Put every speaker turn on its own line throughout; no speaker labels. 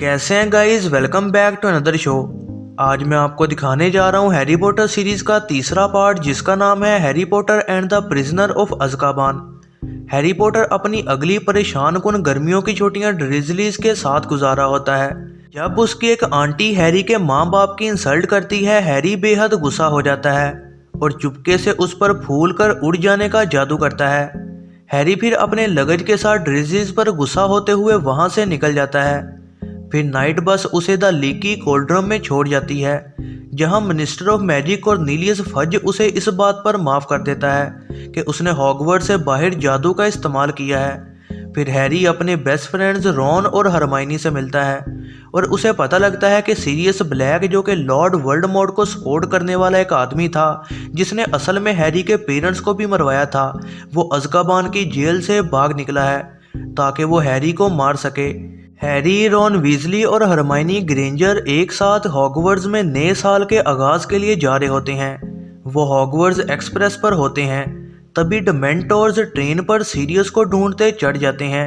कैसे हैं guys, welcome back to another show. आज मैं आपको दिखाने जा रहा हूँ हैरी पॉटर सीरीज का तीसरा पार्ट, जिसका नाम है Harry Potter and the prisoner of Azkaban. Harry Potter अपनी अगली परेशान कुन गर्मियों की छुट्टियां ड्रिज़लीज के साथ गुजारा होता है। जब उसकी एक आंटी हैरी के माँ बाप की इंसल्ट करती है, हैरी बेहद गुस्सा हो जाता है और चुपके से उस पर फूल कर उड़ जाने का जादू करता है। हैरी फिर अपने लगेज के साथ ड्रिज़लीज पर गुस्सा होते हुए वहां से निकल जाता है। फिर नाइट बस उसे द लीकी कोल्ड्रम में छोड़ जाती है, जहां मिनिस्टर ऑफ मैजिक और नीलियस फज उसे इस बात पर माफ़ कर देता है कि उसने हॉगवर्ट्स से बाहर जादू का इस्तेमाल किया है। फिर हैरी अपने बेस्ट फ्रेंड्स रॉन और हरमाइनी से मिलता है और उसे पता लगता है कि सीरियस ब्लैक, जो कि लॉर्ड वोल्डेमॉर्ट को सपोर्ट करने वाला एक आदमी था जिसने असल में हैरी के पेरेंट्स को भी मरवाया था, वो अज़्काबान की जेल से भाग निकला है ताकि वो हैरी को मार सके। हैरी, रॉन वीजली और हरमाइनी ग्रेंजर एक साथ हॉगवर्ट्स में नए साल के आगाज़ के लिए जा रहे होते हैं। वो हॉगवर्ट्स एक्सप्रेस पर होते हैं, तभी डिमेंटोर्स ट्रेन पर सीरियस को ढूंढते चढ़ जाते हैं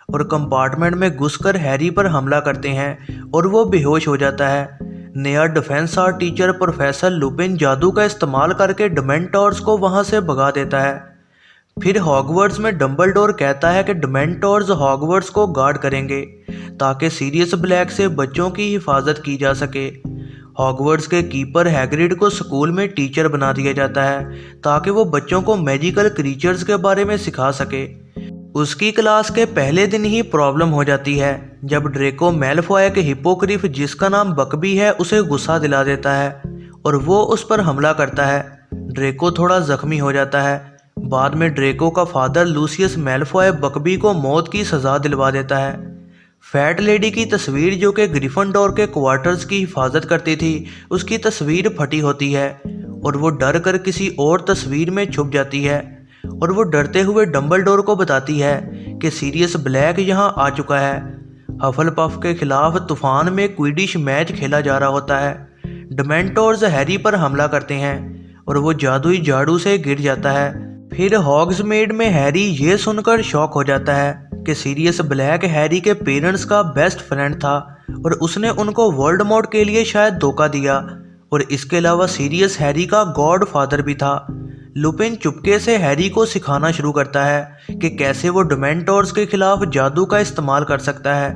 और कंपार्टमेंट में घुसकर हैरी पर हमला करते हैं और वो बेहोश हो जाता है। नया defence art teacher professor Lupin जादू का इस्तेमाल करके डिमेंटोर्स को वहाँ से भगा देता है। फिर हॉगवर्ट्स में डंबलडोर कहता है कि डिमेंटोर्स हॉगवर्ट्स को गार्ड करेंगे ताकि सीरियस ब्लैक से बच्चों की हिफाजत की जा सके। हॉगवर्ट्स के कीपर हैग्रिड को स्कूल में टीचर बना दिया जाता है ताकि वो बच्चों को मैजिकल क्रीचर्स के बारे में सिखा सके। उसकी क्लास के पहले दिन ही प्रॉब्लम हो जाती है जब ड्रेको मैलफॉय के हिपोक्रीफ, जिसका नाम बकबी है, उसे गुस्सा दिला देता है और वो उस पर हमला करता है। ड्रेको थोड़ा जख्मी हो जाता है। बाद में ड्रेको का फादर लूसियस मैलफॉय बकबी को मौत की सज़ा दिलवा देता है। फैट लेडी की तस्वीर, जो कि ग्रिफिंडोर के क्वार्टर्स की हिफाजत करती थी, उसकी तस्वीर फटी होती है और वो डर कर किसी और तस्वीर में छुप जाती है और वो डरते हुए डंबलडोर को बताती है कि सीरियस ब्लैक यहाँ आ चुका है। हफलपफ के खिलाफ तूफान में क्विडिश मैच खेला जा रहा होता है। डिमेंटोर्स हैरी पर हमला करते हैं और वो जादुई झाड़ू से गिर जाता है। फिर हॉग्समीड में हैरी ये सुनकर शॉक हो जाता है कि सीरियस ब्लैक हैरी के पेरेंट्स का बेस्ट फ्रेंड था और उसने उनको वोल्डेमॉर्ट के लिए शायद धोखा दिया, और इसके अलावा सीरियस हैरी का गॉड फादर भी था। लुपिन चुपके से हैरी को सिखाना शुरू करता है कि कैसे वो डिमेंटोर्स के खिलाफ जादू का इस्तेमाल कर सकता है।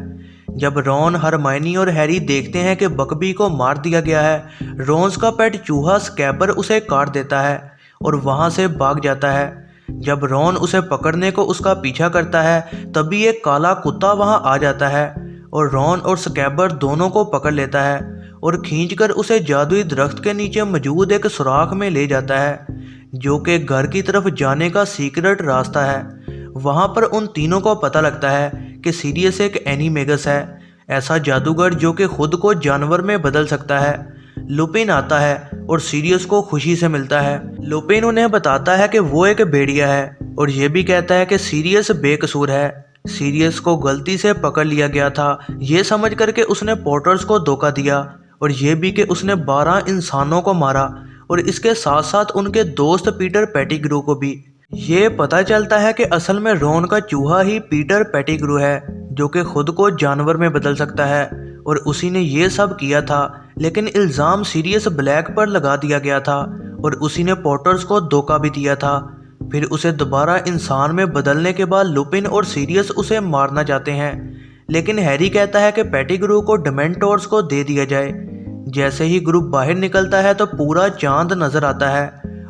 जब रॉन, हरमाइनी और हैरी देखते हैं कि बकबी को मार दिया गया है, रॉन्स का पेट चूहा स्कैबर उसे काट देता है और वहां से भाग जाता है। जब रॉन उसे पकड़ने को उसका पीछा करता है, तभी एक काला कुत्ता वहां आ जाता है और रॉन और स्कैबर दोनों को पकड़ लेता है और खींचकर उसे जादुई दरख्त के नीचे मौजूद एक सुराख में ले जाता है, जो कि घर की तरफ जाने का सीक्रेट रास्ता है। वहां पर उन तीनों को पता लगता है कि सीरियस एक एनीमेगस है, ऐसा जादूगर जो कि खुद को जानवर में बदल सकता है। लुपिन आता है और सीरियस को खुशी से मिलता है। लुपिन उन्हें बताता है कि वो एक भेड़िया है और ये भी कहता है कि सीरियस बेकसूर है। सीरियस को गलती से पकड़ लिया गया था, ये समझ करके उसने पॉटर्स को धोखा दिया, और ये भी कि उसने 12 इंसानों को मारा और इसके साथ साथ उनके दोस्त पीटर पेटिग्रू को भी। ये पता चलता है कि असल में रॉन का चूहा ही पीटर पेटिग्रू है, जो कि खुद को जानवर में बदल सकता है, और उसी ने ये सब किया था। लेकिन इल्ज़ाम सीरियस ब्लैक पर लगा दिया गया था और उसी ने पॉटर्स को धोखा भी दिया था। फिर उसे दोबारा इंसान में बदलने के बाद लुपिन और सीरियस उसे मारना चाहते हैं, लेकिन हैरी कहता है कि पेटिग्रू को डिमेंटोर्स को दे दिया जाए। जैसे ही ग्रुप बाहर निकलता है तो पूरा चांद नजर आता है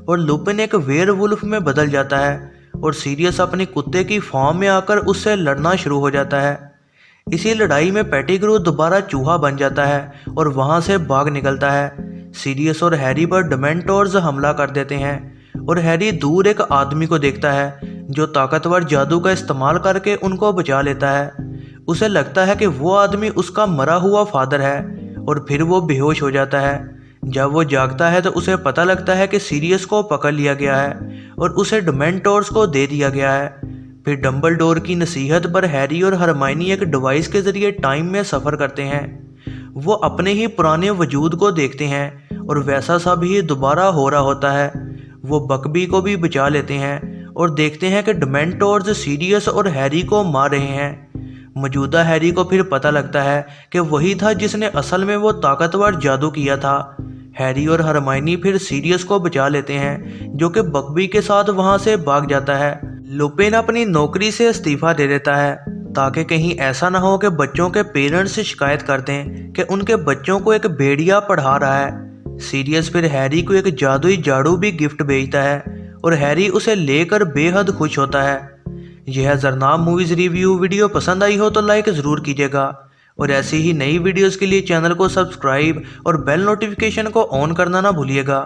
और लुपिन एक वेयरवुल्फ में बदल जाता है और सीरियस अपनी कुत्ते की फॉर्म में आकर उससे लड़ना शुरू हो जाता है। इसी लड़ाई में पेटिग्रू दोबारा चूहा बन जाता है और वहां से भाग निकलता है। सीरियस और हैरी पर डिमेंटोर्स हमला कर देते हैं और हैरी दूर एक आदमी को देखता है जो ताकतवर जादू का इस्तेमाल करके उनको बचा लेता है। उसे लगता है कि वो आदमी उसका मरा हुआ फादर है और फिर वो बेहोश हो जाता है। जब वो जागता है तो उसे पता लगता है कि सीरियस को पकड़ लिया गया है और उसे डिमेंटोर्स को दे दिया गया है। फिर डंबलडोर की नसीहत पर हैरी और हरमाइनी एक डिवाइस के जरिए टाइम में सफ़र करते हैं। वो अपने ही पुराने वजूद को देखते हैं और वैसा सब ही दोबारा हो रहा होता है। वो बकबी को भी बचा लेते हैं और देखते हैं कि डिमेंटोर्स सीरियस और हैरी को मार रहे हैं। मौजूदा हैरी को फिर पता लगता है कि वही था जिसने असल में वो ताकतवर जादू किया था। हैरी और हरमाइनी फिर सीरियस को बचा लेते हैं, जो कि बकबी के साथ वहां से भाग जाता है। लुपिन अपनी नौकरी से इस्तीफा दे देता है ताकि कहीं ऐसा ना हो कि बच्चों के पेरेंट्स से शिकायत कर दें कि उनके बच्चों को एक भेड़िया पढ़ा रहा है। सीरियस फिर हैरी को एक जादुई झाड़ू भी गिफ्ट भेजता है और हैरी उसे लेकर बेहद खुश होता है। यह जरनाब मूवीज़ रिव्यू वीडियो पसंद आई हो तो लाइक ज़रूर कीजिएगा और ऐसी ही नई वीडियोस के लिए चैनल को सब्सक्राइब और बेल नोटिफिकेशन को ऑन करना ना भूलिएगा।